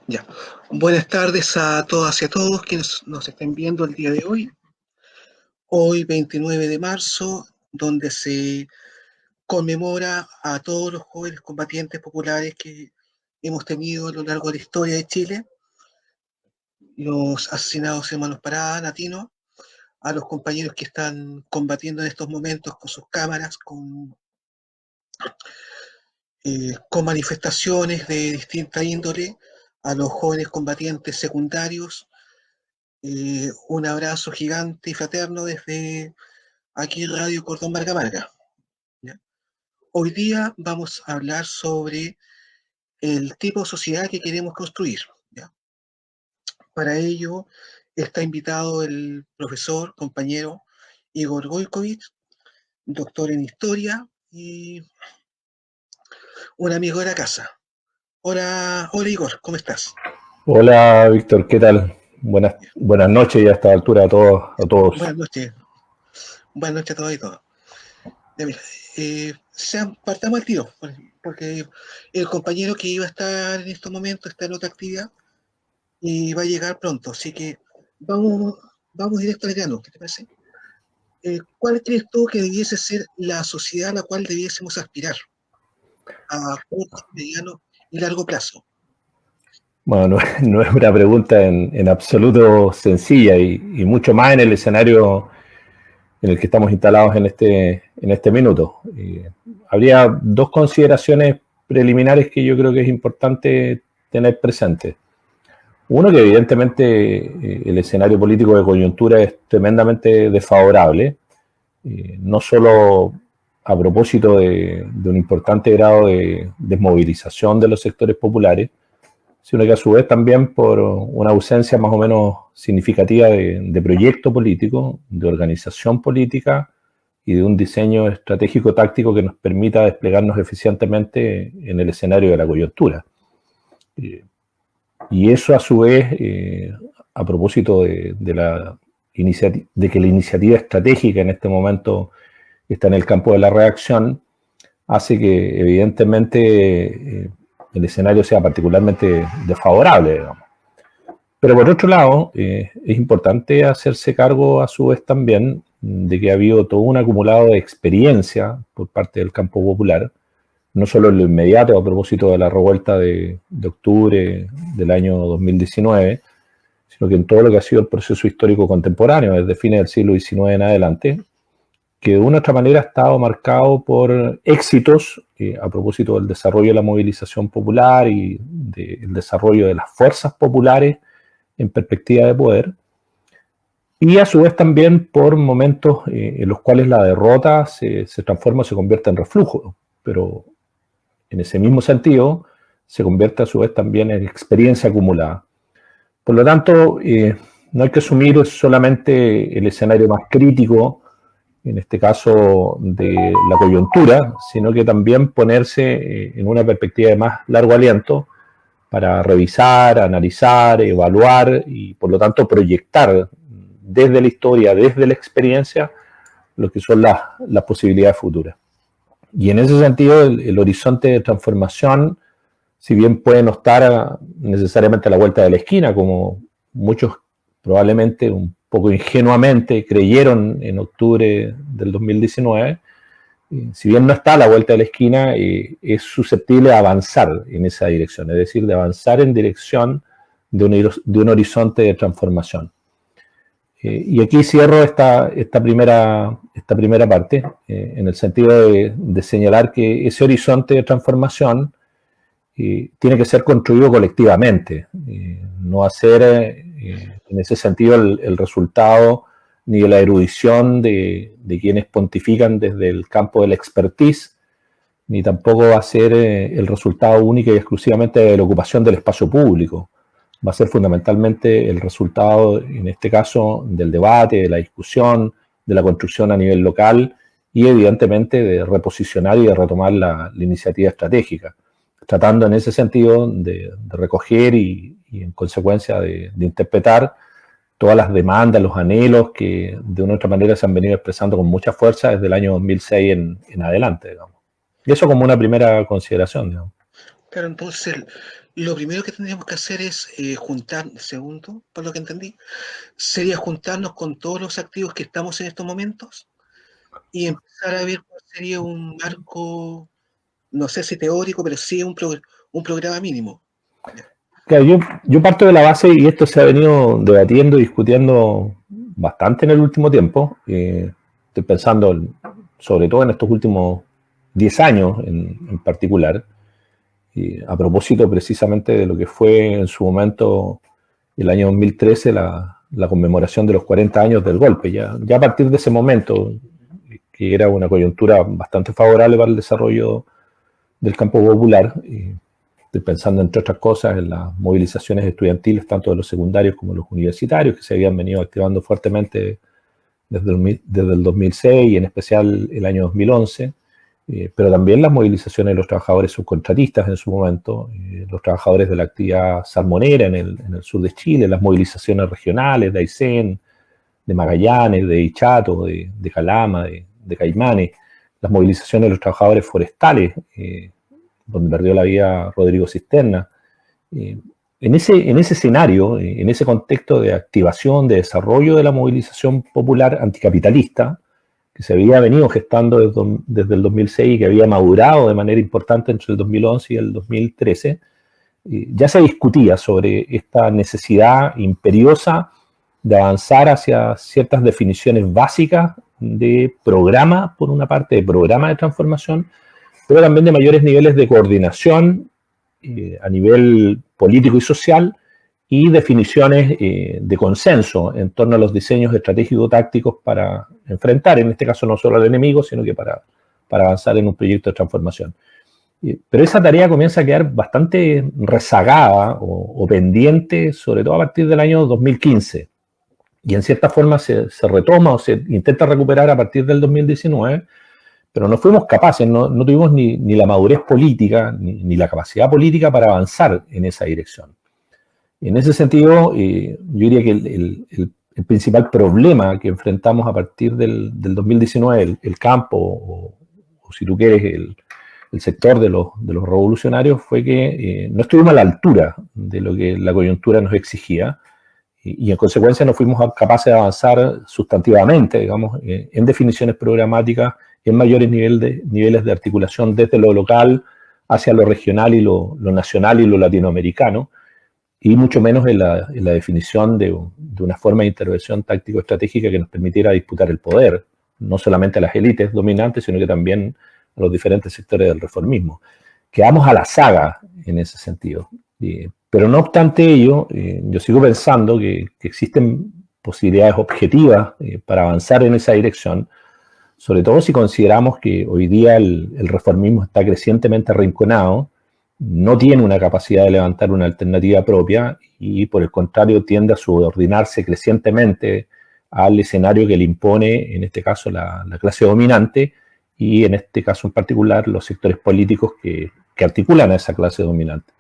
Ya. Buenas tardes a todas y a todos quienes nos estén viendo el día de hoy. Hoy 29 de marzo, donde se conmemora a todos los jóvenes combatientes populares que hemos tenido a lo largo de la historia de Chile, los asesinados en Manos Paradas, Latino, a los compañeros que están combatiendo en estos momentos con sus cámaras, con manifestaciones de distinta índole, a los jóvenes combatientes secundarios. Un abrazo gigante y fraterno desde aquí Radio Cordón Marga Marga. ¿Ya? Hoy día vamos a hablar sobre el tipo de sociedad que queremos construir. ¿Ya? Para ello está invitado el profesor, compañero Igor Gojkovic, doctor en historia y un amigo de la casa. Hola, hola Igor, ¿cómo estás? Hola Víctor, ¿qué tal? Buenas noches y a esta altura a todos. Buenas noches, buenas noches a todos y todos. Ya, mira, partamos al tiro, porque el compañero que iba a estar en estos momentos está en otra actividad y va a llegar pronto, así que vamos, vamos directo al grano, ¿qué te parece? ¿Cuál crees tú que debiese ser la sociedad a la cual debiésemos aspirar a corto, mediano y largo plazo? Bueno, no es una pregunta en absoluto sencilla y mucho más en el escenario en el que estamos instalados en este minuto. Habría dos consideraciones preliminares que yo creo que es importante tener presentes. Uno, que evidentemente el escenario político de coyuntura es tremendamente desfavorable, no solo a propósito de un importante grado de desmovilización de los sectores populares, sino que a su vez también por una ausencia más o menos significativa de proyecto político, de organización política y de un diseño estratégico táctico que nos permita desplegarnos eficientemente en el escenario de la coyuntura. Y eso a su vez, a propósito de que la iniciativa estratégica en este momento está en el campo de la reacción, hace que evidentemente el escenario sea particularmente desfavorable, digamos. Pero por otro lado, es importante hacerse cargo a su vez también de que ha habido todo un acumulado de experiencia por parte del campo popular, no solo en lo inmediato a propósito de la revuelta de octubre del año 2019, sino que en todo lo que ha sido el proceso histórico contemporáneo, desde fines del siglo XIX en adelante, que de una u otra manera ha estado marcado por éxitos a propósito del desarrollo de la movilización popular y del desarrollo de las fuerzas populares en perspectiva de poder, y a su vez también por momentos en los cuales la derrota se transforma, se convierte en reflujo, pero en ese mismo sentido se convierte a su vez también en experiencia acumulada. Por lo tanto, no hay que asumir solamente el escenario más crítico, en este caso de la coyuntura, sino que también ponerse en una perspectiva de más largo aliento para revisar, analizar, evaluar y por lo tanto proyectar desde la historia, desde la experiencia, lo que son las posibilidades futuras. Y en ese sentido el horizonte de transformación, si bien puede no estar necesariamente a la vuelta de la esquina, como muchos probablemente un poco ingenuamente creyeron en octubre del 2019, si bien no está a la vuelta de la esquina, es susceptible de avanzar en esa dirección, es decir, de avanzar en dirección de un horizonte de transformación. Y aquí cierro esta primera parte, en el sentido de señalar que ese horizonte de transformación tiene que ser construido colectivamente, no va a ser en ese sentido el resultado ni de la erudición de quienes pontifican desde el campo de la expertise, ni tampoco va a ser el resultado único y exclusivamente de la ocupación del espacio público. Va a ser fundamentalmente el resultado, en este caso, del debate, de la discusión, de la construcción a nivel local y evidentemente de reposicionar y de retomar la iniciativa estratégica, tratando en ese sentido de recoger y en consecuencia de interpretar todas las demandas, los anhelos que de una u otra manera se han venido expresando con mucha fuerza desde el año 2006 en adelante, digamos. Y eso como una primera consideración, digamos. Claro, entonces lo primero que tendríamos que hacer es juntar, segundo, por lo que entendí, sería juntarnos con todos los activos que estamos en estos momentos y empezar a ver cuál sería un marco, no sé si teórico, pero sí un programa mínimo. Claro, yo parto de la base, y esto se ha venido debatiendo y discutiendo bastante en el último tiempo. Estoy pensando sobre todo en estos últimos 10 años en particular, a propósito precisamente de lo que fue en su momento el año 2013 la conmemoración de los 40 años del golpe. Ya a partir de ese momento, que era una coyuntura bastante favorable para el desarrollo del campo popular, estoy pensando, entre otras cosas, en las movilizaciones estudiantiles, tanto de los secundarios como de los universitarios, que se habían venido activando fuertemente desde el 2006 y en especial el año 2011, pero también las movilizaciones de los trabajadores subcontratistas en su momento, los trabajadores de la actividad salmonera en el sur de Chile, las movilizaciones regionales de Aysén, de Magallanes, de Ichato, de Calama, de Caimanes, las movilizaciones de los trabajadores forestales, donde perdió la vida Rodrigo Cisterna. En ese escenario, en ese contexto de activación, de desarrollo de la movilización popular anticapitalista, que se había venido gestando desde el 2006 y que había madurado de manera importante entre el 2011 y el 2013, ya se discutía sobre esta necesidad imperiosa de avanzar hacia ciertas definiciones básicas de programa, por una parte, de programa de transformación, pero también de mayores niveles de coordinación a nivel político y social y definiciones de consenso en torno a los diseños estratégicos tácticos para enfrentar, en este caso, no solo al enemigo, sino que para avanzar en un proyecto de transformación. Pero esa tarea comienza a quedar bastante rezagada o pendiente, sobre todo a partir del año 2015. Y en cierta forma se retoma o se intenta recuperar a partir del 2019, pero no fuimos capaces, no tuvimos ni la madurez política, ni la capacidad política para avanzar en esa dirección. En ese sentido, yo diría que el principal problema que enfrentamos a partir del 2019, el campo, o si tú quieres, el sector de los revolucionarios, fue que no estuvimos a la altura de lo que la coyuntura nos exigía y en consecuencia no fuimos capaces de avanzar sustantivamente, digamos, en definiciones programáticas, en mayores niveles de articulación desde lo local hacia lo regional y lo nacional y lo latinoamericano, y mucho menos en la definición de una forma de intervención táctico-estratégica que nos permitiera disputar el poder, no solamente a las élites dominantes, sino que también a los diferentes sectores del reformismo. Quedamos a la saga en ese sentido. Pero no obstante ello, yo sigo pensando que existen posibilidades objetivas para avanzar en esa dirección, sobre todo si consideramos que hoy día el reformismo está crecientemente arrinconado, no tiene una capacidad de levantar una alternativa propia y por el contrario tiende a subordinarse crecientemente al escenario que le impone, en este caso, la clase dominante y en este caso en particular los sectores políticos que articulan a esa clase dominante.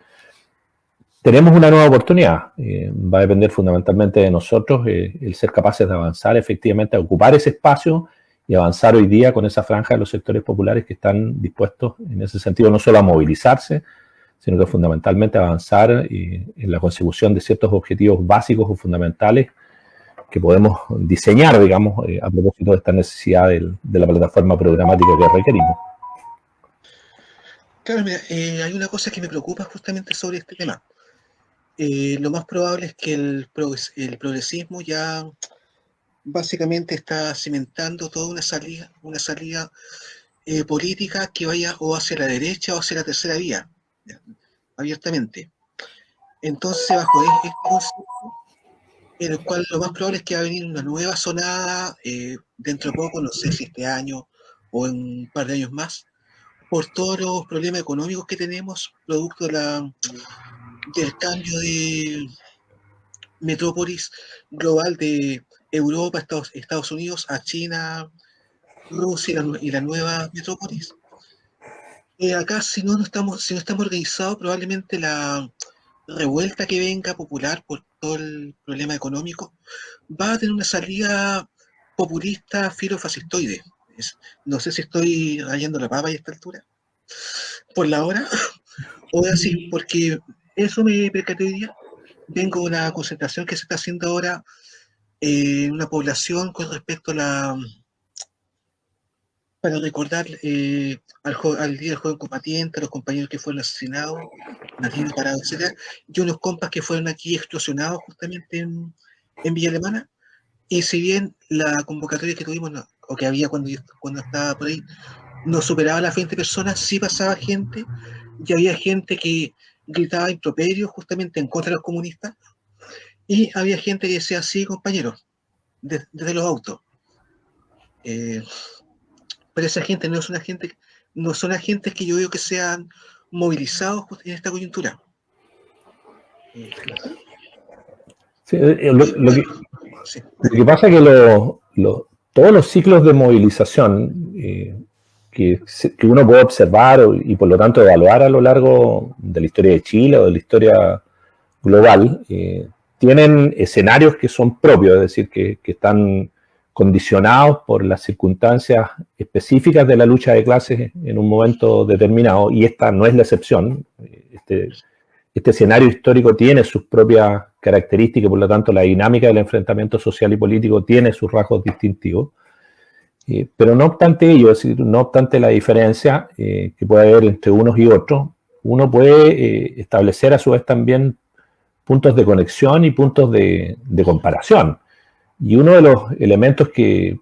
Tenemos una nueva oportunidad, va a depender fundamentalmente de nosotros el ser capaces de avanzar efectivamente a ocupar ese espacio y avanzar hoy día con esa franja de los sectores populares que están dispuestos en ese sentido no solo a movilizarse, sino que fundamentalmente avanzar en la consecución de ciertos objetivos básicos o fundamentales que podemos diseñar, digamos, a propósito de esta necesidad de la plataforma programática que requerimos. Claro, mira, hay una cosa que me preocupa justamente sobre este tema. Lo más probable es que el progresismo ya básicamente está cimentando toda una salida política que vaya o hacia la derecha o hacia la tercera vía, abiertamente. Entonces, bajo este concepto, en el cual lo más probable es que va a venir una nueva sonada dentro de poco, no sé si este año o en un par de años más, por todos los problemas económicos que tenemos, producto del cambio de metrópolis global de Europa, Estados Unidos, a China, Rusia y la nueva metrópolis. Acá, si no estamos organizados, probablemente la revuelta que venga popular por todo el problema económico va a tener una salida populista filofascistoide. No sé si estoy rayando la papa a esta altura, por la hora, o así, porque Eso me percaté hoy día. Vengo de una concentración que se está haciendo ahora en una población con respecto a para recordar al Día del Joven Combatiente, a los compañeros que fueron asesinados, natividad parados, etc. Y unos compas que fueron aquí extorsionados justamente en Villa Alemana. Y si bien la convocatoria que tuvimos, o que había cuando estaba por ahí, no superaba las 20 personas, sí pasaba gente, y había gente que gritaba improperios justamente en contra de los comunistas, y había gente que decía, sí, compañeros, desde los autos. Pero esa gente no son agentes que yo veo que sean movilizados en esta coyuntura. Sí, Sí. lo que pasa es que todos los ciclos de movilización que uno puede observar y por lo tanto evaluar a lo largo de la historia de Chile o de la historia global, tienen escenarios que son propios, es decir, que están condicionados por las circunstancias específicas de la lucha de clases en un momento determinado, y esta no es la excepción. Este escenario histórico tiene sus propias características, por lo tanto la dinámica del enfrentamiento social y político tiene sus rasgos distintivos. Pero no obstante ello, es decir, no obstante la diferencia que puede haber entre unos y otros, uno puede establecer a su vez también puntos de conexión y puntos de comparación. Y uno de los elementos que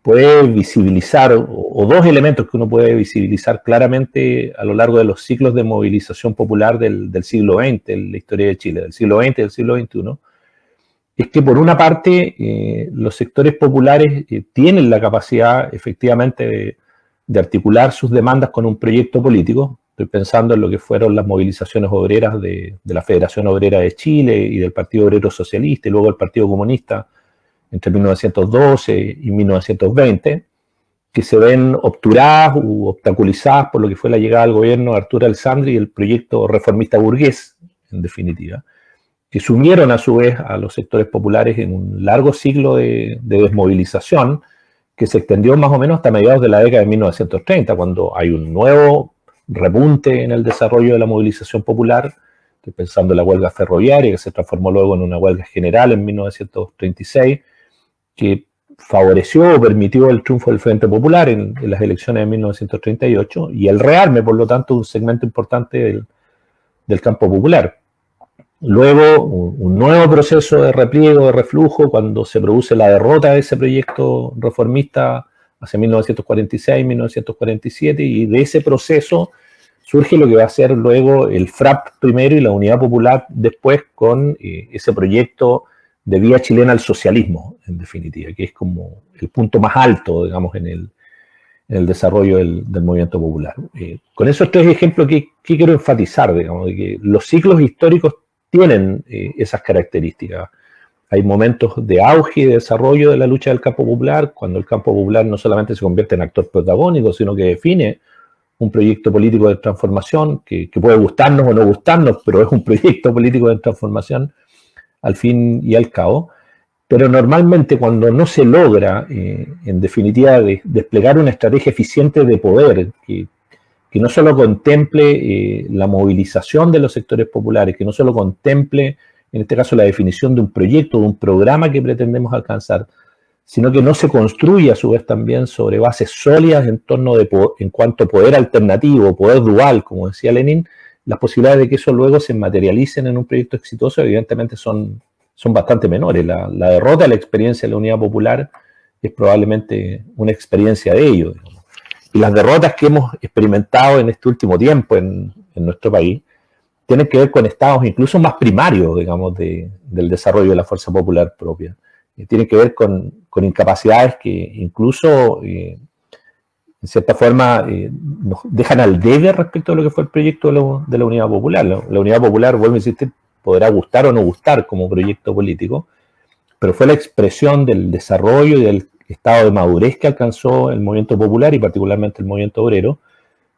puede visibilizar, o dos elementos que uno puede visibilizar claramente a lo largo de los ciclos de movilización popular del siglo XX, en la historia de Chile, del siglo XX y del siglo XXI, es que por una parte los sectores populares tienen la capacidad efectivamente de articular sus demandas con un proyecto político. Estoy pensando en lo que fueron las movilizaciones obreras de la Federación Obrera de Chile y del Partido Obrero Socialista y luego el Partido Comunista entre 1912 y 1920, que se ven obturadas u obstaculizadas por lo que fue la llegada al gobierno de Arturo Alessandri y el proyecto reformista burgués, en definitiva, que sumieron a su vez a los sectores populares en un largo ciclo de desmovilización que se extendió más o menos hasta mediados de la década de 1930, cuando hay un nuevo repunte en el desarrollo de la movilización popular. Estoy pensando en la huelga ferroviaria, que se transformó luego en una huelga general en 1936, que favoreció o permitió el triunfo del Frente Popular en las elecciones de 1938 y el rearme, por lo tanto, un segmento importante del campo popular. Luego, un nuevo proceso de repliego, de reflujo, cuando se produce la derrota de ese proyecto reformista hacia 1946, 1947, y de ese proceso surge lo que va a ser luego el FRAP primero y la Unidad Popular después, con ese proyecto de vía chilena al socialismo, en definitiva, que es como el punto más alto, digamos, en el desarrollo del movimiento popular. Con esos tres ejemplos, ¿qué quiero enfatizar? Digamos, de que los ciclos históricos tienen esas características. Hay momentos de auge y de desarrollo de la lucha del campo popular, cuando el campo popular no solamente se convierte en actor protagónico, sino que define un proyecto político de transformación que puede gustarnos o no gustarnos, pero es un proyecto político de transformación al fin y al cabo. Pero normalmente cuando no se logra, en definitiva, desplegar una estrategia eficiente de poder que no solo contemple la movilización de los sectores populares, que no solo contemple, en este caso, la definición de un proyecto, de un programa que pretendemos alcanzar, sino que no se construye a su vez también sobre bases sólidas en cuanto a poder alternativo, poder dual, como decía Lenin, las posibilidades de que eso luego se materialicen en un proyecto exitoso evidentemente son bastante menores. La derrota de la experiencia de la Unidad Popular es probablemente una experiencia de ello, digamos. Y las derrotas que hemos experimentado en este último tiempo en nuestro país tienen que ver con estados incluso más primarios, digamos, del desarrollo de la fuerza popular propia. Tienen que ver con incapacidades que incluso, en cierta forma, nos dejan al debe respecto a lo que fue el proyecto de la Unidad Popular. La Unidad Popular, vuelvo a insistir, podrá gustar o no gustar como proyecto político, pero fue la expresión del desarrollo y del estado de madurez que alcanzó el movimiento popular y particularmente el movimiento obrero,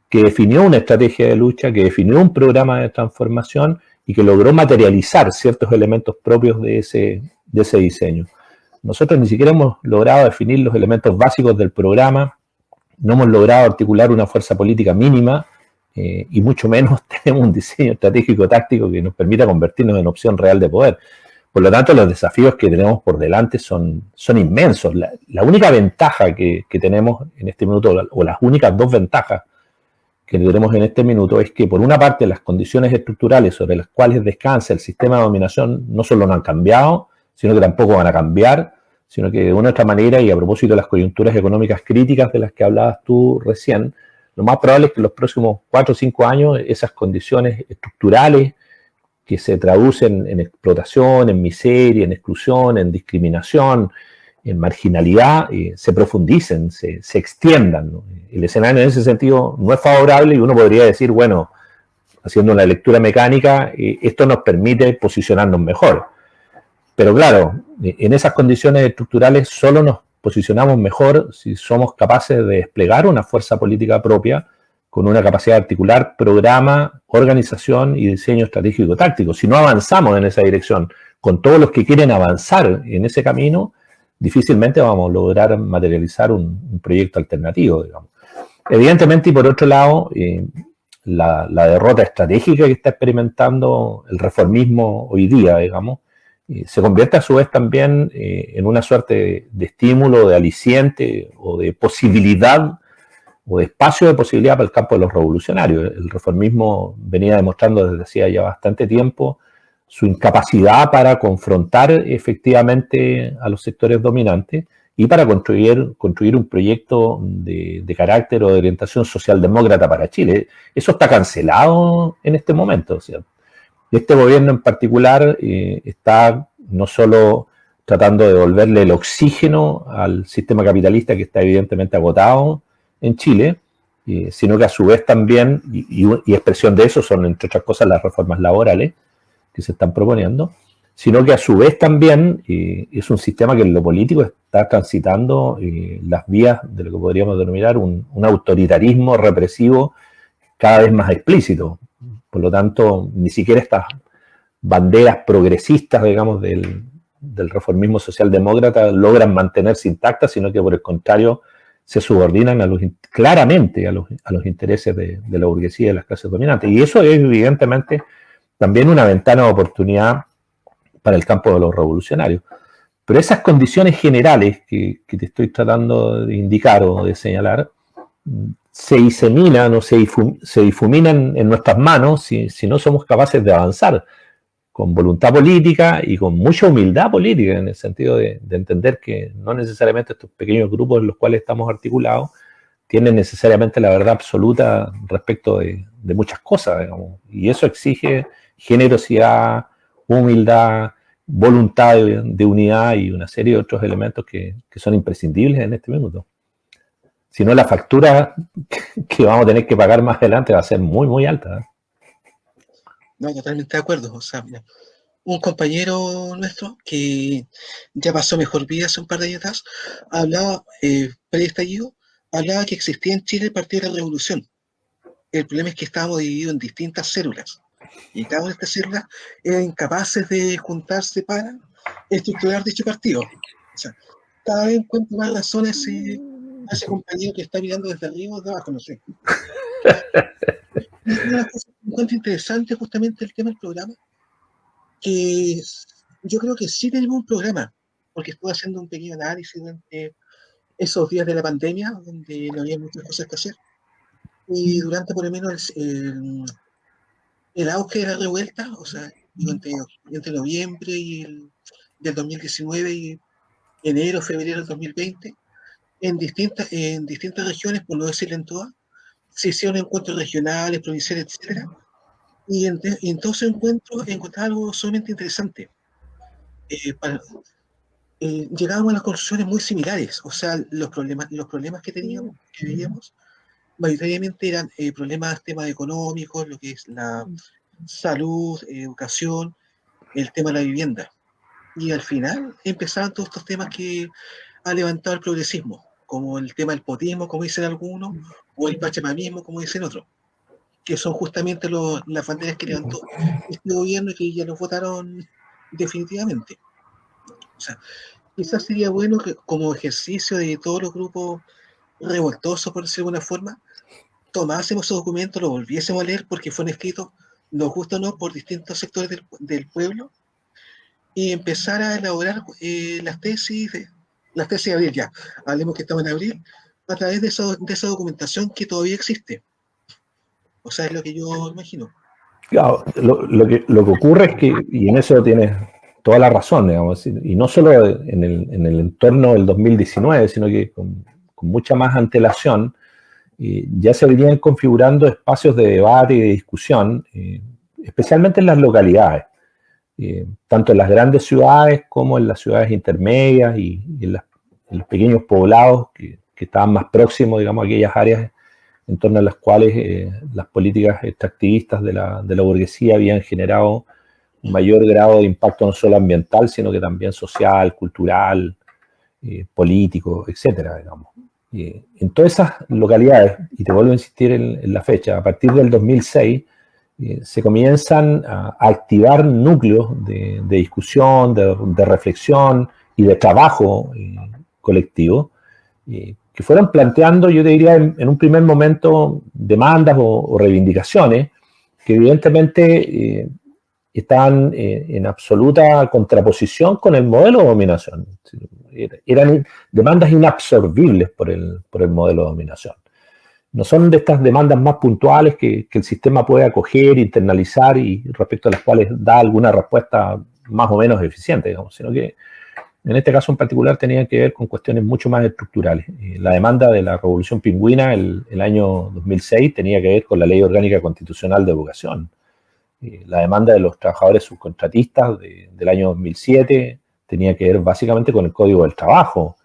que definió una estrategia de lucha, que definió un programa de transformación y que logró materializar ciertos elementos propios de ese diseño. Nosotros ni siquiera hemos logrado definir los elementos básicos del programa, no hemos logrado articular una fuerza política mínima y mucho menos tenemos un diseño estratégico táctico que nos permita convertirnos en opción real de poder. Por lo tanto, los desafíos que tenemos por delante son inmensos. La única ventaja que tenemos en este minuto, o las únicas dos ventajas que tenemos en este minuto, es que por una parte las condiciones estructurales sobre las cuales descansa el sistema de dominación no solo no han cambiado, sino que tampoco van a cambiar, sino que de una u otra manera, y a propósito de las coyunturas económicas críticas de las que hablabas tú recién, lo más probable es que en los próximos 4 o 5 años esas condiciones estructurales que se traducen en explotación, en miseria, en exclusión, en discriminación, en marginalidad, se profundicen, se extiendan, ¿no? El escenario en ese sentido no es favorable y uno podría decir, bueno, haciendo una lectura mecánica, esto nos permite posicionarnos mejor. Pero claro, en esas condiciones estructurales solo nos posicionamos mejor si somos capaces de desplegar una fuerza política propia con una capacidad de articular programa, organización y diseño estratégico táctico. Si no avanzamos en esa dirección con todos los que quieren avanzar en ese camino, difícilmente vamos a lograr materializar un proyecto alternativo, digamos. Evidentemente, y por otro lado, la derrota estratégica que está experimentando el reformismo hoy día, digamos, se convierte a su vez también en una suerte de estímulo, de aliciente o de posibilidad o de espacio de posibilidad para el campo de los revolucionarios. El reformismo venía demostrando desde hacía ya bastante tiempo su incapacidad para confrontar efectivamente a los sectores dominantes y para construir un proyecto de carácter o de orientación socialdemócrata para Chile. Eso está cancelado en este momento. O sea, este gobierno en particular está no solo tratando de devolverle el oxígeno al sistema capitalista que está evidentemente agotado en Chile, sino que a su vez también, y expresión de eso son entre otras cosas las reformas laborales que se están proponiendo, sino que a su vez también es un sistema que en lo político está transitando las vías de lo que podríamos denominar un autoritarismo represivo cada vez más explícito. Por lo tanto, ni siquiera estas banderas progresistas, digamos, del reformismo socialdemócrata logran mantenerse intactas, sino que por el contrario se subordinan claramente a los intereses de la burguesía y de las clases dominantes. Y eso es evidentemente también una ventana de oportunidad para el campo de los revolucionarios. Pero esas condiciones generales que te estoy tratando de indicar o de señalar se diseminan o se difuminan en nuestras manos si no somos capaces de avanzar con voluntad política y con mucha humildad política, en el sentido de entender que no necesariamente estos pequeños grupos en los cuales estamos articulados tienen necesariamente la verdad absoluta respecto de muchas cosas, digamos. Y eso exige generosidad, humildad, voluntad de unidad y una serie de otros elementos que son imprescindibles en este minuto. Si no, la factura que vamos a tener que pagar más adelante va a ser muy, muy alta, ¿eh? No, totalmente de acuerdo. O sea, mira, un compañero nuestro que ya pasó mejor vida hace un par de años atrás, hablaba, pre-estallido, hablaba que existía en Chile el Partido de la Revolución. El problema es que estábamos divididos en distintas células y cada una de estas células eran incapaces de juntarse para estructurar dicho partido. O sea, cada vez encuentro más razones a ese compañero que está mirando desde arriba o de abajo, no sé. Y una de las cosas que encuentro interesante justamente el tema del programa, que yo creo que sí tenemos un programa, porque estuve haciendo un pequeño análisis durante esos días de la pandemia, donde no había muchas cosas que hacer, y durante por lo menos el auge de la revuelta, o sea, entre noviembre del 2019 y enero, febrero del 2020, en distintas regiones, por no decirlo en todas, se hicieron encuentros regionales, provinciales, etcétera, y en todos esos encuentros encontraba algo sumamente interesante. Llegábamos a las conclusiones muy similares, o sea, los problemas que veíamos, mayoritariamente eran temas económicos, lo que es la salud, educación, el tema de la vivienda. Y al final empezaban todos estos temas que ha levantado el progresismo, como el tema del potismo, como dicen algunos, o el pachamanismo, como dicen otros, que son justamente las banderas que levantó este gobierno y que ya los votaron definitivamente. O sea, quizás sería bueno que como ejercicio de todos los grupos revoltosos, por decirlo de alguna forma, tomásemos esos documentos, los volviésemos a leer porque fueron escritos, nos gusta o no, por distintos sectores del pueblo, y empezar a elaborar las tesis de abril ya. Hablemos que estamos en abril, a través de esa documentación que todavía existe. O sea, es lo que yo imagino. Claro, lo que ocurre es que, y en eso tienes toda la razón, digamos, y no solo en el entorno del 2019, sino que con mucha más antelación, ya se venían configurando espacios de debate y de discusión, especialmente en las localidades, tanto en las grandes ciudades como en las ciudades intermedias y en los pequeños poblados que estaban más próximos, digamos, a aquellas áreas en torno a las cuales las políticas extractivistas de la burguesía habían generado un mayor grado de impacto no solo ambiental, sino que también social, cultural, político, etcétera, digamos. En todas esas localidades, y te vuelvo a insistir en la fecha, a partir del 2006, se comienzan a activar núcleos de discusión, de reflexión y de trabajo colectivo, que fueron planteando, yo te diría, en un primer momento, demandas o reivindicaciones que evidentemente estaban en absoluta contraposición con el modelo de dominación. Eran demandas inabsorbibles por el modelo de dominación. No son de estas demandas más puntuales que el sistema puede acoger, internalizar y respecto a las cuales da alguna respuesta más o menos eficiente, digamos, sino que en este caso en particular tenían que ver con cuestiones mucho más estructurales. La demanda de la Revolución Pingüina el año 2006 tenía que ver con la Ley Orgánica Constitucional de Educación. La demanda de los trabajadores subcontratistas del año 2007 tenía que ver básicamente con el Código del Trabajo.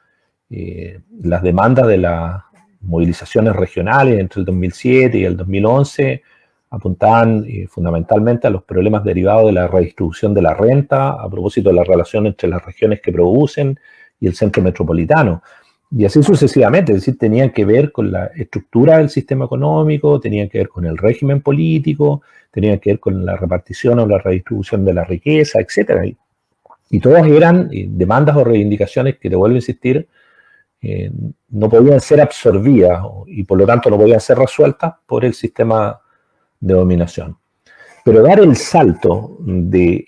Las demandas de las movilizaciones regionales entre el 2007 y el 2011 apuntaban fundamentalmente a los problemas derivados de la redistribución de la renta, a propósito de la relación entre las regiones que producen y el centro metropolitano. Y así sucesivamente, es decir, tenían que ver con la estructura del sistema económico, tenían que ver con el régimen político, tenían que ver con la repartición o la redistribución de la riqueza, etc. Y todas eran demandas o reivindicaciones que, te vuelvo a insistir, no podían ser absorbidas y por lo tanto no podían ser resueltas por el sistema de dominación. Pero dar el salto de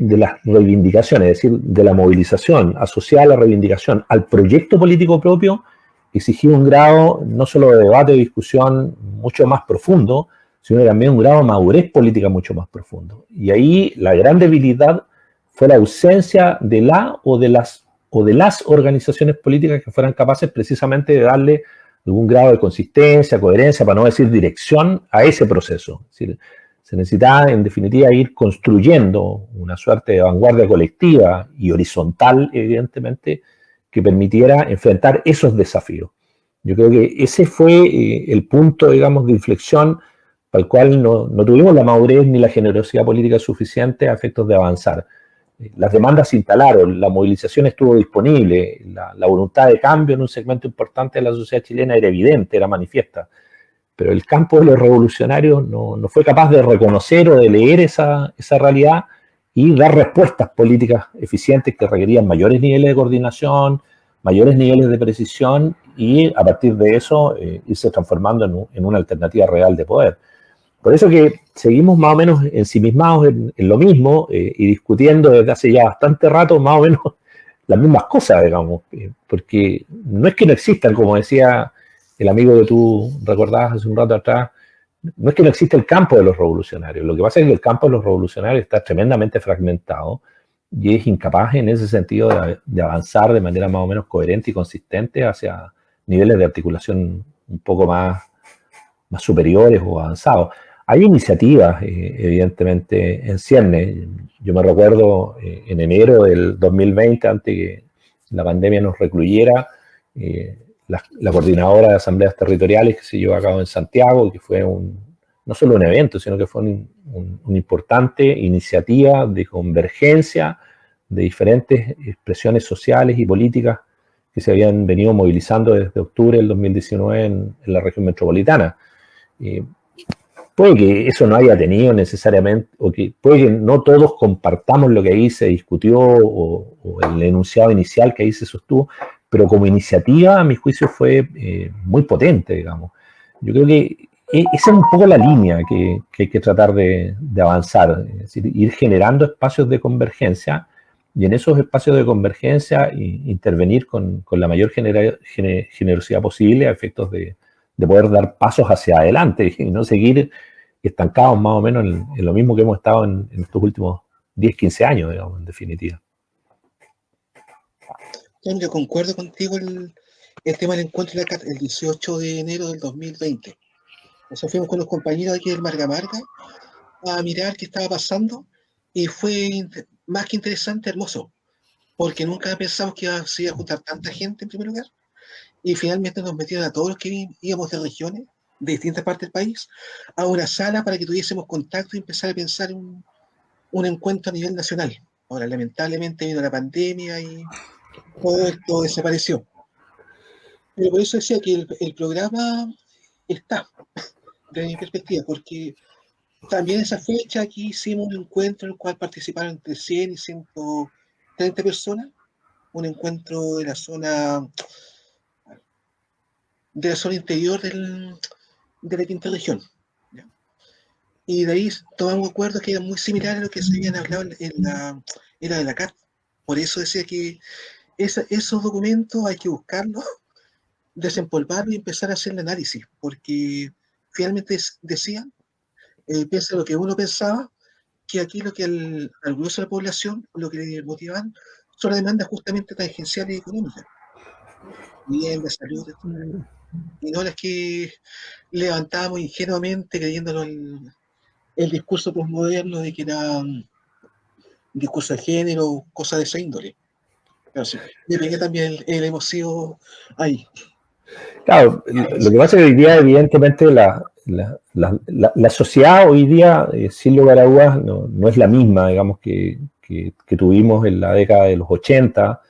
las reivindicaciones, es decir, de la movilización asociada a la reivindicación al proyecto político propio, exigía un grado no solo de debate y discusión mucho más profundo, sino también un grado de madurez política mucho más profundo. Y ahí la gran debilidad fue la ausencia de las organizaciones políticas que fueran capaces precisamente de darle algún grado de consistencia, coherencia, para no decir dirección, a ese proceso. Es decir, se necesitaba, en definitiva, ir construyendo una suerte de vanguardia colectiva y horizontal, evidentemente, que permitiera enfrentar esos desafíos. Yo creo que ese fue el punto, digamos, de inflexión para el cual no tuvimos la madurez ni la generosidad política suficiente a efectos de avanzar. Las demandas se instalaron, la movilización estuvo disponible, la voluntad de cambio en un segmento importante de la sociedad chilena era evidente, era manifiesta, pero el campo de los revolucionarios no fue capaz de reconocer o de leer esa realidad y dar respuestas políticas eficientes que requerían mayores niveles de coordinación, mayores niveles de precisión y a partir de eso irse transformando en una alternativa real de poder. Por eso que seguimos más o menos ensimismados en lo mismo y discutiendo desde hace ya bastante rato más o menos las mismas cosas, digamos, porque no es que no existan, como decía el amigo que tú recordabas hace un rato atrás, no es que no exista el campo de los revolucionarios, lo que pasa es que el campo de los revolucionarios está tremendamente fragmentado y es incapaz en ese sentido de avanzar de manera más o menos coherente y consistente hacia niveles de articulación un poco más superiores o avanzados. Hay iniciativas, evidentemente, en ciernes. Yo me recuerdo en enero del 2020, antes que la pandemia nos recluyera, la coordinadora de asambleas territoriales que se llevó a cabo en Santiago, que fue no solo un evento, sino que fue una importante iniciativa de convergencia de diferentes expresiones sociales y políticas que se habían venido movilizando desde octubre del 2019 en la región metropolitana. Puede que eso no haya tenido necesariamente, o que puede que no todos compartamos lo que ahí se discutió o el enunciado inicial que ahí se sostuvo, pero como iniciativa, a mi juicio, fue muy potente, digamos. Yo creo que esa es un poco la línea que hay que tratar de avanzar, es decir, ir generando espacios de convergencia y en esos espacios de convergencia intervenir con la mayor generosidad posible a efectos de poder dar pasos hacia adelante y no seguir estancados más o menos en lo mismo que hemos estado en estos últimos 10, 15 años, digamos, en definitiva. Yo concuerdo contigo el tema del encuentro de la CAT el 18 de enero del 2020. Nosotros fuimos con los compañeros aquí del Marga Marga a mirar qué estaba pasando y fue más que interesante, hermoso, porque nunca pensamos que se iba a juntar tanta gente en primer lugar y finalmente nos metieron a todos los que íbamos de regiones, de distintas partes del país, a una sala para que tuviésemos contacto y empezar a pensar un encuentro a nivel nacional. Ahora, lamentablemente vino la pandemia y todo esto desapareció. Pero por eso decía que el programa está, desde mi perspectiva, porque también esa fecha aquí hicimos un encuentro en el cual participaron entre 100 y 130 personas, un encuentro de la zona interior de la quinta región. ¿Ya? Y de ahí tomamos acuerdos que eran muy similares a lo que se habían hablado era de la CAT. Por eso decía que esos documentos hay que buscarlos, desempolvarlos y empezar a hacer el análisis, porque finalmente decían, pese a lo que uno pensaba, que aquí lo que al grueso de la población, lo que le motivaban, son las demandas justamente tangenciales y económicas. Bien, de salud, y no las que levantábamos ingenuamente creyéndolo el discurso postmoderno de que era discurso de género, cosas de esa índole. Pero sí, me pegué también el emoción ahí. Claro, lo que pasa es que hoy día, evidentemente, la sociedad hoy día, sin lugar a dudas, no es la misma, digamos, que tuvimos en la década de los 80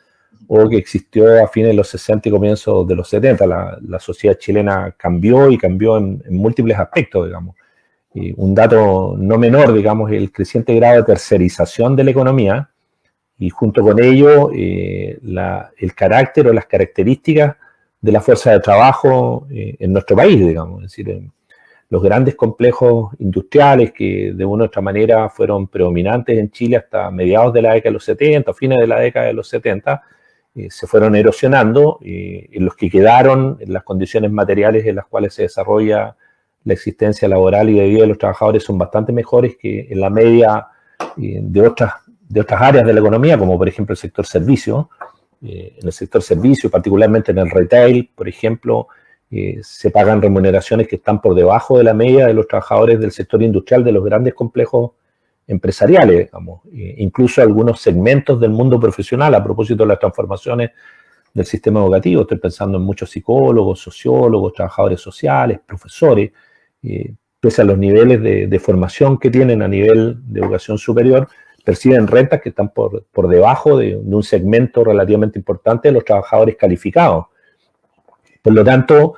o que existió a fines de los 60 y comienzos de los 70. La sociedad chilena cambió y cambió en múltiples aspectos, digamos. Un dato no menor, digamos, el creciente grado de tercerización de la economía y junto con ello el carácter o las características de la fuerza de trabajo en nuestro país, digamos. Es decir, los grandes complejos industriales que de una u otra manera fueron predominantes en Chile hasta mediados de la década de los 70, fines de la década de los 70, se fueron erosionando, en los que quedaron en las condiciones materiales en las cuales se desarrolla la existencia laboral y de vida de los trabajadores son bastante mejores que en la media de otras áreas de la economía, como por ejemplo el sector servicio. En el sector servicio, particularmente en el retail, por ejemplo, se pagan remuneraciones que están por debajo de la media de los trabajadores del sector industrial de los grandes complejos empresariales, digamos. Incluso algunos segmentos del mundo profesional, a propósito de las transformaciones del sistema educativo, estoy pensando en muchos psicólogos, sociólogos, trabajadores sociales, profesores, pese a los niveles de formación que tienen a nivel de educación superior, perciben rentas que están por debajo de un segmento relativamente importante de los trabajadores calificados. Por lo tanto,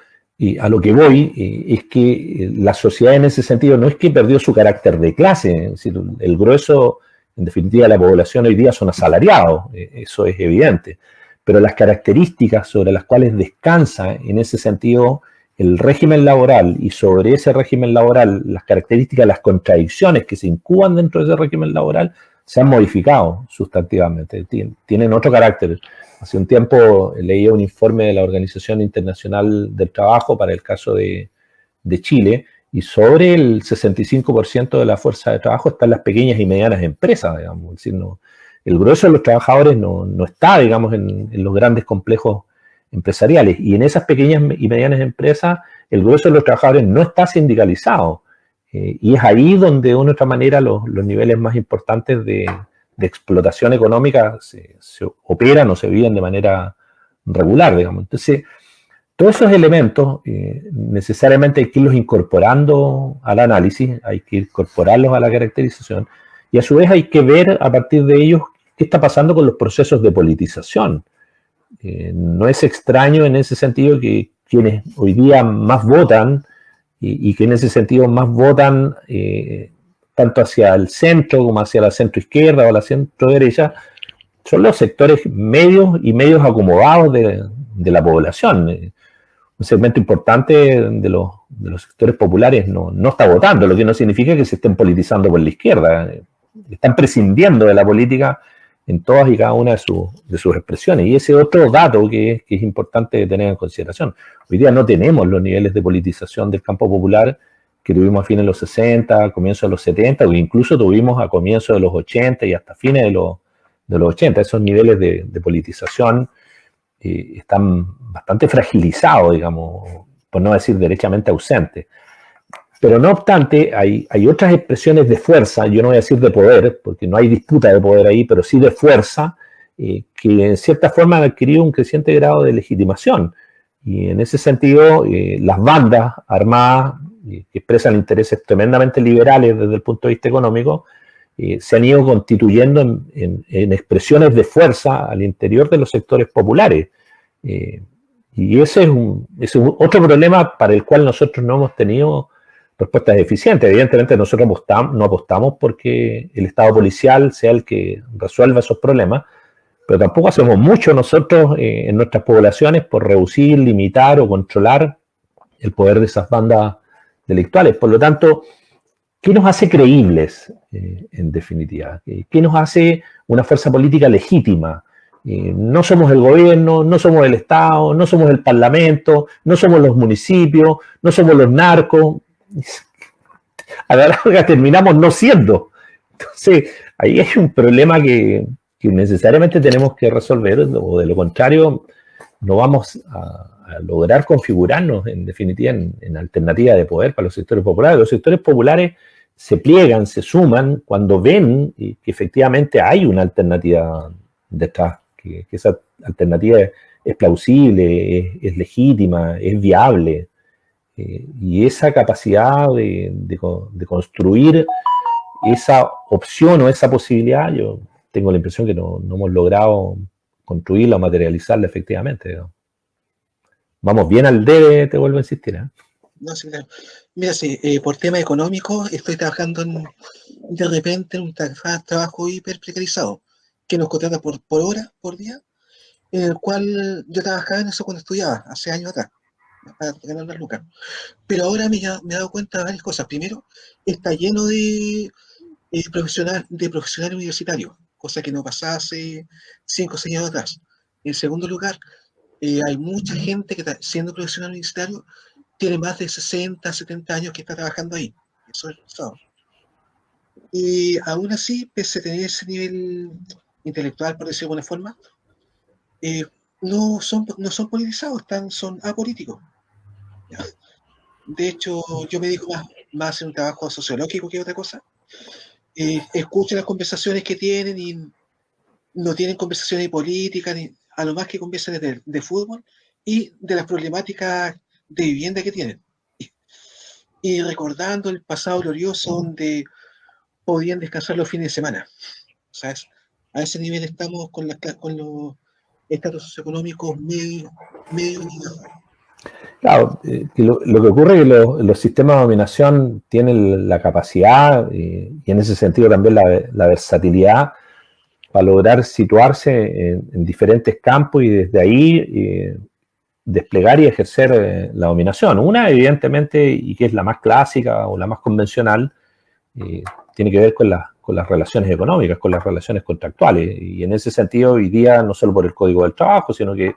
a lo que voy es que la sociedad en ese sentido no es que perdió su carácter de clase, es decir, el grueso, en definitiva, de la población hoy día son asalariados, eso es evidente, pero las características sobre las cuales descansa en ese sentido el régimen laboral y sobre ese régimen laboral las características, las contradicciones que se incuban dentro de ese régimen laboral se han modificado sustantivamente, tienen otro carácter. Hace un tiempo leía un informe de la Organización Internacional del Trabajo para el caso de Chile y sobre el 65% de la fuerza de trabajo están las pequeñas y medianas empresas, digamos. Es decir, el grueso de los trabajadores no está, digamos, en los grandes complejos empresariales y en esas pequeñas y medianas empresas el grueso de los trabajadores no está sindicalizado y es ahí donde de una u otra manera los niveles más importantes de explotación económica se operan o se viven de manera regular, digamos. Entonces, todos esos elementos necesariamente hay que irlos incorporando al análisis, hay que incorporarlos a la caracterización y a su vez hay que ver a partir de ellos qué está pasando con los procesos de politización. No es extraño en ese sentido que quienes hoy día más votan y que en ese sentido más votan tanto hacia el centro como hacia la centroizquierda o la centroderecha, son los sectores medios y medios acomodados de la población. segmento importante de los sectores populares no está votando, lo que no significa que se estén politizando por la izquierda. Están prescindiendo de la política en todas y cada una de sus expresiones. Y ese otro dato que es importante tener en consideración. Hoy día no tenemos los niveles de politización del campo popular que tuvimos a fines de los 60, a comienzos de los 70, o incluso tuvimos a comienzos de los 80 y hasta fines de los 80. Esos niveles de politización están bastante fragilizados, digamos, por no decir derechamente ausentes. Pero no obstante, hay otras expresiones de fuerza, yo no voy a decir de poder, porque no hay disputa de poder ahí, pero sí de fuerza, que en cierta forma han adquirido un creciente grado de legitimación. Y en ese sentido, las bandas armadas que expresan intereses tremendamente liberales desde el punto de vista económico, se han ido constituyendo en expresiones de fuerza al interior de los sectores populares. Y ese es otro problema para el cual nosotros no hemos tenido respuestas eficientes. Evidentemente nosotros no apostamos porque el Estado policial sea el que resuelva esos problemas, pero tampoco hacemos mucho nosotros en nuestras poblaciones por reducir, limitar o controlar el poder de esas bandas delictuales. Por lo tanto, ¿qué nos hace creíbles, en definitiva? ¿Qué nos hace una fuerza política legítima? No somos el gobierno, no somos el Estado, no somos el Parlamento, no somos los municipios, no somos los narcos. A la larga terminamos no siendo. Entonces, ahí hay un problema que necesariamente tenemos que resolver, o de lo contrario, no vamos a lograr configurarnos, en definitiva, en alternativa de poder para los sectores populares. Los sectores populares se pliegan, se suman cuando ven que efectivamente hay una alternativa detrás, que esa alternativa es plausible, es legítima, es viable. Y esa capacidad de construir esa opción o esa posibilidad, yo tengo la impresión que no hemos logrado construirla o materializarla efectivamente, ¿no? Vamos bien al debe, te vuelvo a insistir, ¿eh? No, sí, claro. Mira, sí, por temas económicos estoy trabajando de repente en un trabajo hiper precarizado, que nos contrata por hora, por día, en el cual yo trabajaba en eso cuando estudiaba, hace años atrás, para ganar unas lucas. Pero ahora me he dado cuenta de varias cosas. Primero, está lleno de profesionales universitarios, cosa que no pasaba hace 5 o 6 años atrás. En segundo lugar, hay mucha gente que siendo profesional universitario tiene más de 60, 70 años que está trabajando ahí. Eso es pasado. Y aún así, pese a tener ese nivel intelectual, por decirlo de alguna forma, no son politizados, son apolíticos. ¿Ya? De hecho, yo me dedico más en un trabajo sociológico que otra cosa. Escucho las conversaciones que tienen y no tienen conversaciones de política, ni a lo más que conversan de fútbol y de las problemáticas de vivienda que tienen. Y recordando el pasado glorioso donde podían descansar los fines de semana. O sea, a ese nivel estamos con los estatus socioeconómicos medio. Claro, lo que ocurre es que los sistemas de dominación tienen la capacidad y en ese sentido también la versatilidad para lograr situarse en diferentes campos y desde ahí desplegar y ejercer la dominación. Una, evidentemente, y que es la más clásica o la más convencional, tiene que ver con las relaciones económicas, con las relaciones contractuales. Y en ese sentido, hoy día, no solo por el Código del Trabajo, sino que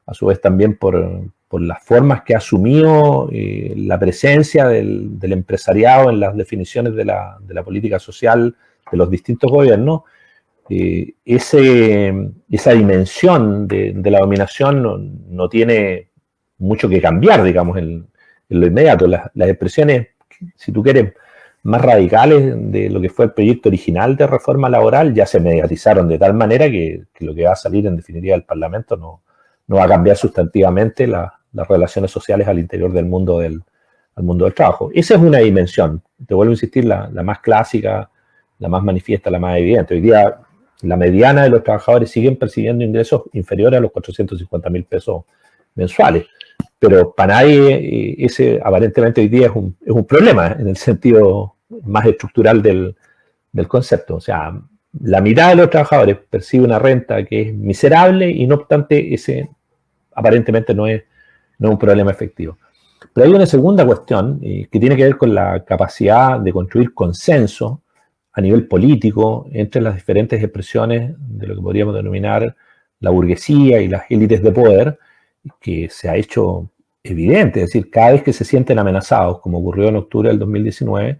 a su vez también por las formas que ha asumido la presencia del empresariado en las definiciones de la política social de los distintos gobiernos, esa dimensión de la dominación no tiene mucho que cambiar, digamos, en lo inmediato. Las expresiones, si tú quieres, más radicales de lo que fue el proyecto original de reforma laboral ya se mediatizaron de tal manera que lo que va a salir en definitiva del Parlamento no va a cambiar sustantivamente las relaciones sociales al interior del mundo del trabajo. Esa es una dimensión, te vuelvo a insistir, la más clásica, la más manifiesta, la más evidente. Hoy día la mediana de los trabajadores siguen percibiendo ingresos inferiores a los 450.000 pesos mensuales, pero para nadie ese aparentemente hoy día es un problema en el sentido más estructural del concepto. O sea, la mitad de los trabajadores percibe una renta que es miserable y no obstante ese aparentemente no es no es un problema efectivo. Pero hay una segunda cuestión que tiene que ver con la capacidad de construir consenso a nivel político entre las diferentes expresiones de lo que podríamos denominar la burguesía y las élites de poder, que se ha hecho evidente. Es decir, cada vez que se sienten amenazados, como ocurrió en octubre del 2019,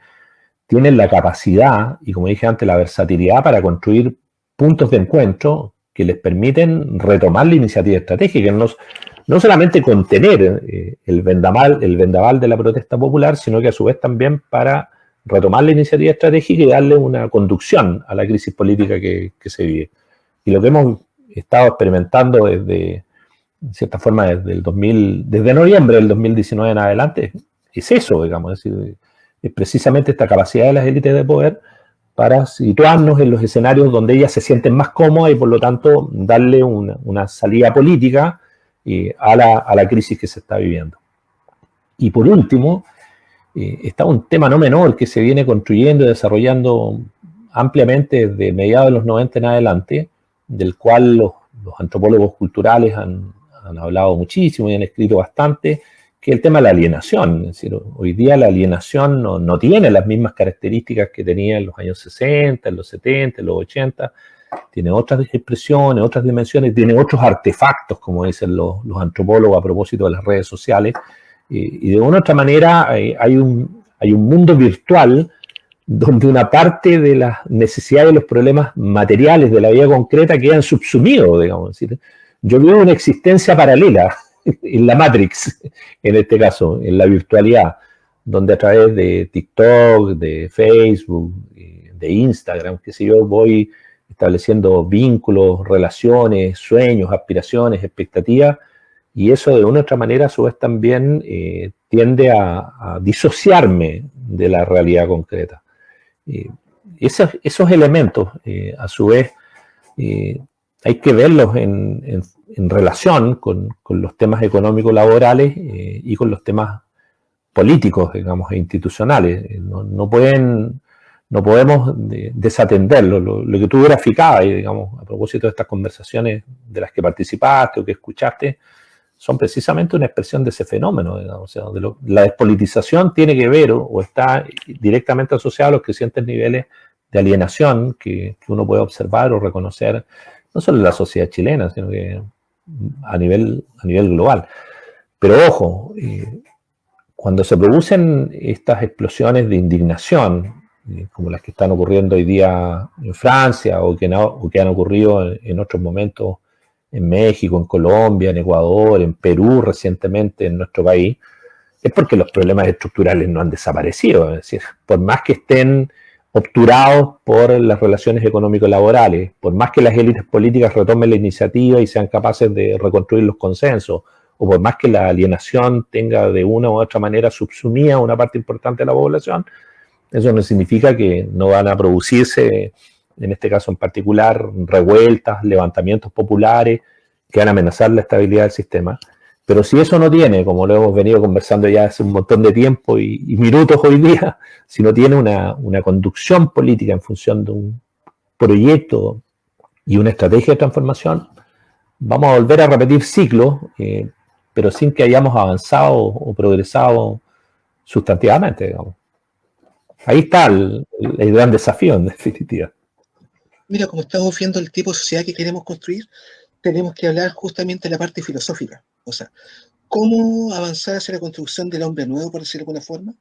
tienen la capacidad y, como dije antes, la versatilidad para construir puntos de encuentro que les permiten retomar la iniciativa estratégica, no solamente contener el vendaval de la protesta popular, sino que a su vez también para retomar la iniciativa estratégica y darle una conducción a la crisis política que se vive. Y lo que hemos estado experimentando desde, en cierta forma, desde noviembre del 2019 en adelante, es eso, digamos, es decir, es precisamente esta capacidad de las élites de poder para situarnos en los escenarios donde ellas se sienten más cómodas y por lo tanto darle una salida política a la crisis que se está viviendo. Y por último, está un tema no menor que se viene construyendo y desarrollando ampliamente desde mediados de los 90 en adelante, del cual los antropólogos culturales han hablado muchísimo y han escrito bastante, que es el tema de la alienación. Es decir, hoy día la alienación no tiene las mismas características que tenía en los años 60, en los 70, en los 80, tiene otras expresiones, otras dimensiones, tiene otros artefactos, como dicen los antropólogos a propósito de las redes sociales, y de una u otra manera hay un mundo virtual donde una parte de las necesidades y los problemas materiales de la vida concreta quedan subsumidos, digamos. Es decir, yo vivo una existencia paralela en la Matrix, en este caso, en la virtualidad, donde a través de TikTok, de Facebook, de Instagram, qué sé yo, voy estableciendo vínculos, relaciones, sueños, aspiraciones, expectativas, y eso de una u otra manera a su vez también tiende a disociarme de la realidad concreta. Esos elementos, a su vez, hay que verlos en relación con los temas económicos laborales y con los temas políticos, digamos, e institucionales. No podemos desatenderlo. Lo que tú graficabas, digamos, a propósito de estas conversaciones de las que participaste o que escuchaste, son precisamente una expresión de ese fenómeno, digamos. O sea, la despolitización tiene que ver o está directamente asociada a los crecientes niveles de alienación que uno puede observar o reconocer, no solo en la sociedad chilena, sino que a nivel global. Pero ojo, cuando se producen estas explosiones de indignación, como las que están ocurriendo hoy día en Francia o que han ocurrido en otros momentos en México, en Colombia, en Ecuador, en Perú recientemente en nuestro país, es porque los problemas estructurales no han desaparecido. Es decir, por más que estén obturados por las relaciones económico-laborales, por más que las élites políticas retomen la iniciativa y sean capaces de reconstruir los consensos, o por más que la alienación tenga de una u otra manera subsumida a una parte importante de la población, eso no significa que no van a producirse, en este caso en particular, revueltas, levantamientos populares que van a amenazar la estabilidad del sistema. Pero si eso no tiene, como lo hemos venido conversando ya hace un montón de tiempo y minutos hoy día, si no tiene una conducción política en función de un proyecto y una estrategia de transformación, vamos a volver a repetir ciclos, pero sin que hayamos avanzado o progresado sustantivamente, digamos. Ahí está el gran desafío, en definitiva. Mira, como estamos viendo el tipo de sociedad que queremos construir, tenemos que hablar justamente de la parte filosófica. O sea, ¿cómo avanzar hacia la construcción del hombre nuevo, por decirlo de alguna forma?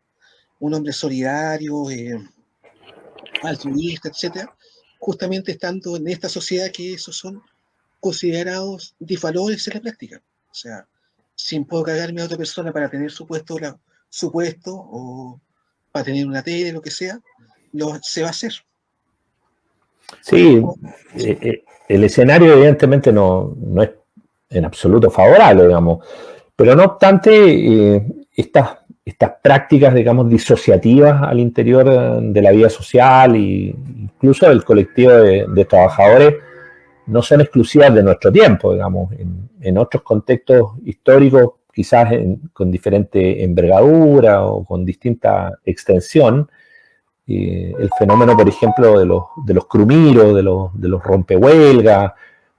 Un hombre solidario, altruista, etcétera, justamente estando en esta sociedad que esos son considerados disvalores en la práctica. O sea, si puedo cagarme a otra persona para tener su puesto o para tener una tele, lo que sea, se va a hacer. Sí, el escenario evidentemente no es en absoluto favorable, digamos, pero no obstante, estas prácticas, digamos, disociativas al interior de la vida social e incluso del colectivo de trabajadores no son exclusivas de nuestro tiempo, digamos, en otros contextos históricos, quizás con diferente envergadura o con distinta extensión. El fenómeno, por ejemplo, de los crumiros, de los rompehuelgas,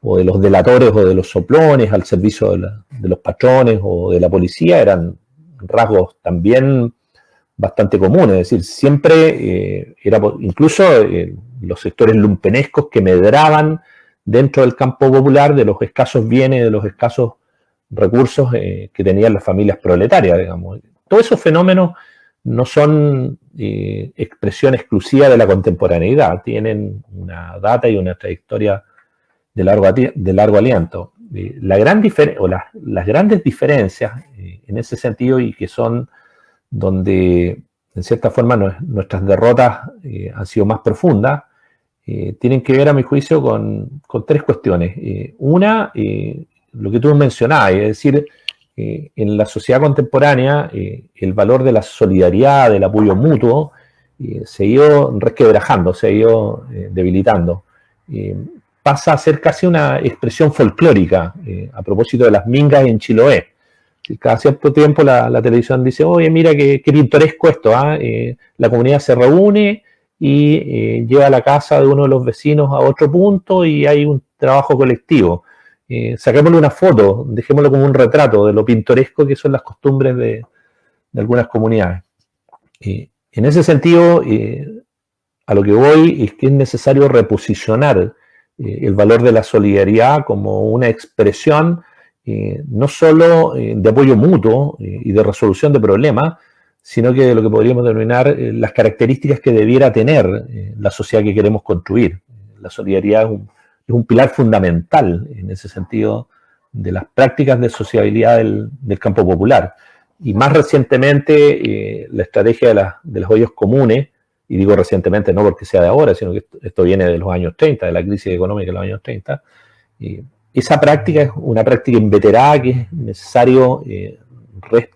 o de los delatores o de los soplones al servicio de los patrones o de la policía eran rasgos también bastante comunes. Es decir, siempre era incluso los sectores lumpenescos que medraban dentro del campo popular de los escasos bienes, de los escasos recursos que tenían las familias proletarias, digamos. Todos esos fenómenos no son expresión exclusiva de la contemporaneidad, tienen una data y una trayectoria de largo aliento. Las grandes diferencias en ese sentido, y que son donde en cierta forma nuestras derrotas han sido más profundas, tienen que ver, a mi juicio, con tres cuestiones. Una, lo que tú mencionabas, es decir, en la sociedad contemporánea el valor de la solidaridad, del apoyo mutuo, se ha ido resquebrajando, se ha ido debilitando. Pasa a ser casi una expresión folclórica, a propósito de las mingas en Chiloé. Cada cierto tiempo la televisión dice, oye, mira qué pintoresco esto, la comunidad se reúne y lleva a la casa de uno de los vecinos a otro punto y hay un trabajo colectivo. Saquémosle una foto, dejémoslo como un retrato de lo pintoresco que son las costumbres de algunas comunidades. En ese sentido, a lo que voy es que es necesario reposicionar el valor de la solidaridad como una expresión no solo de apoyo mutuo y de resolución de problemas, sino que de lo que podríamos denominar las características que debiera tener la sociedad que queremos construir. La solidaridad es un pilar fundamental en ese sentido de las prácticas de sociabilidad del campo popular. Y más recientemente la estrategia de los hoyos comunes, y digo recientemente no porque sea de ahora, sino que esto viene de los años 30, de la crisis económica de los años 30, esa práctica es una práctica inveterada que es necesario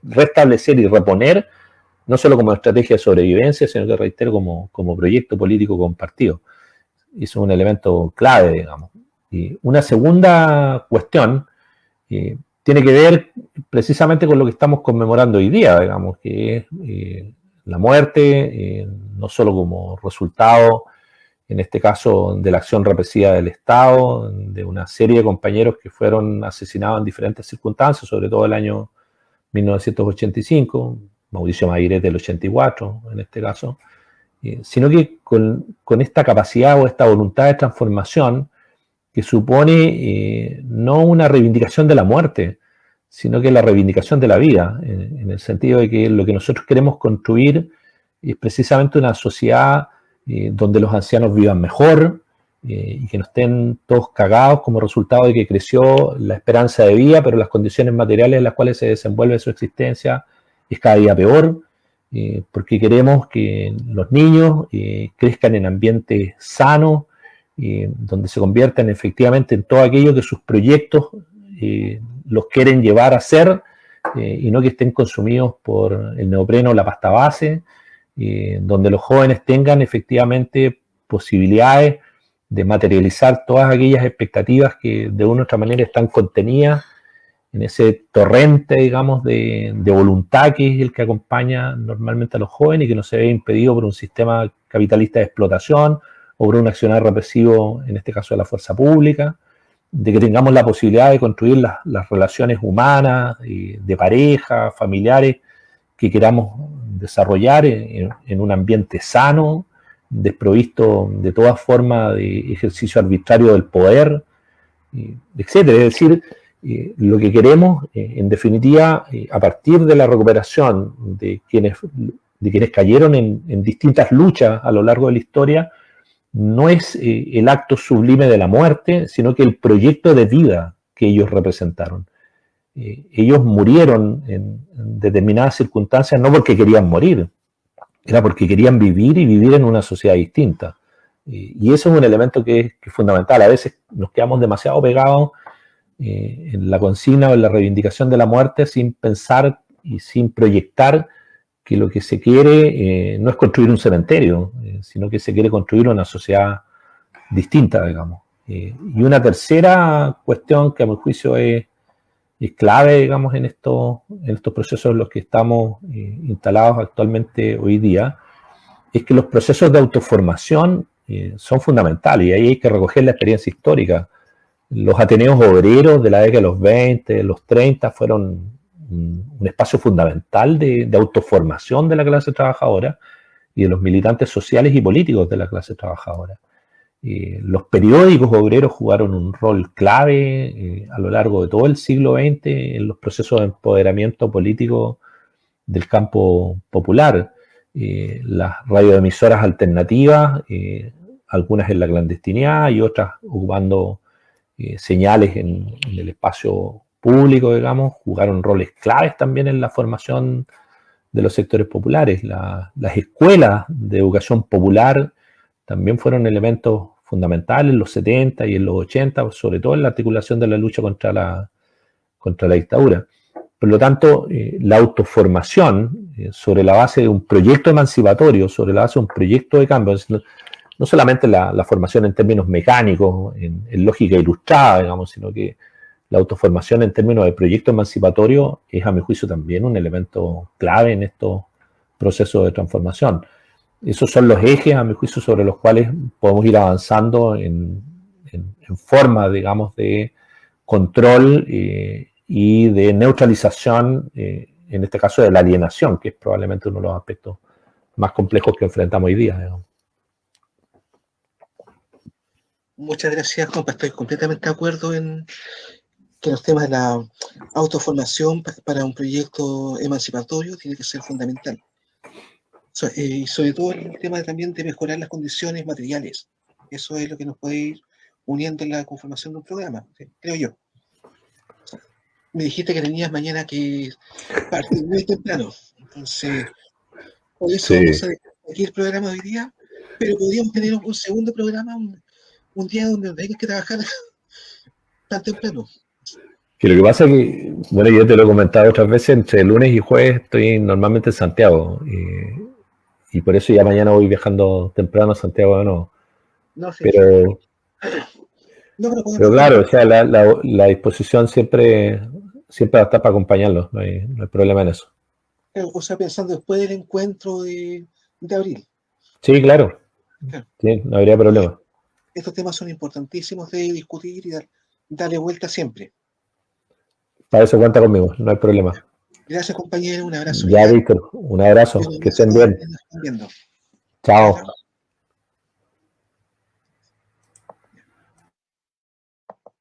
restablecer y reponer, no solo como estrategia de sobrevivencia, sino que, reitero, como proyecto político compartido. Eso es un elemento clave, digamos. Y una segunda cuestión tiene que ver precisamente con lo que estamos conmemorando hoy día, digamos, que es la muerte, no solo como resultado, en este caso, de la acción represiva del Estado, de una serie de compañeros que fueron asesinados en diferentes circunstancias, sobre todo el año 1985, Mauricio Maguiret del 84, en este caso, sino que con esta capacidad o esta voluntad de transformación que supone no una reivindicación de la muerte, sino que la reivindicación de la vida, en el sentido de que lo que nosotros queremos construir es precisamente una sociedad donde los ancianos vivan mejor y que no estén todos cagados como resultado de que creció la esperanza de vida, pero las condiciones materiales en las cuales se desenvuelve su existencia es cada día peor, porque queremos que los niños crezcan en ambientes sanos, donde se conviertan efectivamente en todo aquello que sus proyectos los quieren llevar a ser, y no que estén consumidos por el neopreno o la pasta base, donde los jóvenes tengan efectivamente posibilidades de materializar todas aquellas expectativas que de una u otra manera están contenidas en ese torrente, digamos, de voluntad que es el que acompaña normalmente a los jóvenes y que no se ve impedido por un sistema capitalista de explotación o por un accionar represivo, en este caso de la fuerza pública, de que tengamos la posibilidad de construir las relaciones humanas, de pareja, familiares, que queramos desarrollar en un ambiente sano, desprovisto de toda forma de ejercicio arbitrario del poder, etcétera. Es decir, lo que queremos, en definitiva, a partir de la recuperación de quienes cayeron en distintas luchas a lo largo de la historia, no es el acto sublime de la muerte, sino que el proyecto de vida que ellos representaron. Ellos murieron en determinadas circunstancias no porque querían morir, era porque querían vivir y vivir en una sociedad distinta. Y eso es un elemento que es fundamental. A veces nos quedamos demasiado pegados en la consigna o en la reivindicación de la muerte sin pensar y sin proyectar que lo que se quiere no es construir un cementerio, sino que se quiere construir una sociedad distinta, digamos. Y una tercera cuestión que a mi juicio es clave, digamos, en estos procesos en los que estamos instalados actualmente hoy día, es que los procesos de autoformación son fundamentales y ahí hay que recoger la experiencia histórica Los Ateneos obreros de la década de los 20, los 30 fueron un espacio fundamental de autoformación de la clase trabajadora y de los militantes sociales y políticos de la clase trabajadora. Los periódicos obreros jugaron un rol clave a lo largo de todo el siglo XX en los procesos de empoderamiento político del campo popular. Las radioemisoras alternativas, algunas en la clandestinidad y otras ocupando señales en el espacio público, digamos, jugaron roles claves también en la formación de los sectores populares. Las escuelas de educación popular también fueron elementos fundamentales en los 70 y en los 80, sobre todo en la articulación de la lucha contra la dictadura. Por lo tanto, la autoformación sobre la base de un proyecto emancipatorio, sobre la base de un proyecto de cambio, no solamente la formación en términos mecánicos, en lógica ilustrada, digamos, sino que la autoformación en términos de proyecto emancipatorio es, a mi juicio, también un elemento clave en estos procesos de transformación. Esos son los ejes, a mi juicio, sobre los cuales podemos ir avanzando en forma, digamos, de control y de neutralización, en este caso de la alienación, que es probablemente uno de los aspectos más complejos que enfrentamos hoy día, digamos. Muchas gracias, compa. Estoy completamente de acuerdo en que los temas de la autoformación para un proyecto emancipatorio tiene que ser fundamental. Y sobre todo el tema también de mejorar las condiciones materiales. Eso es lo que nos puede ir uniendo en la conformación de un programa, creo yo. Me dijiste que tenías mañana que partir muy temprano. Entonces, por eso vamos a dejar aquí el programa de hoy día, pero podríamos tener un segundo programa, un día donde no tengas que trabajar tan temprano. Que lo que pasa es que, bueno, yo te lo he comentado otras veces, entre lunes y jueves estoy normalmente en Santiago, y por eso ya mañana voy viajando temprano a Santiago de nuevo. No sé. Pero claro, o sea, la disposición siempre va a estar para acompañarlos, no hay problema en eso. O sea, pensando después del encuentro de abril. Sí, claro. Sí, no habría problema. Estos temas son importantísimos de discutir y darle vuelta siempre. Para eso cuenta conmigo, no hay problema. Gracias, compañero. Un abrazo. Ya, Víctor, un abrazo. Que estén bien. Chao.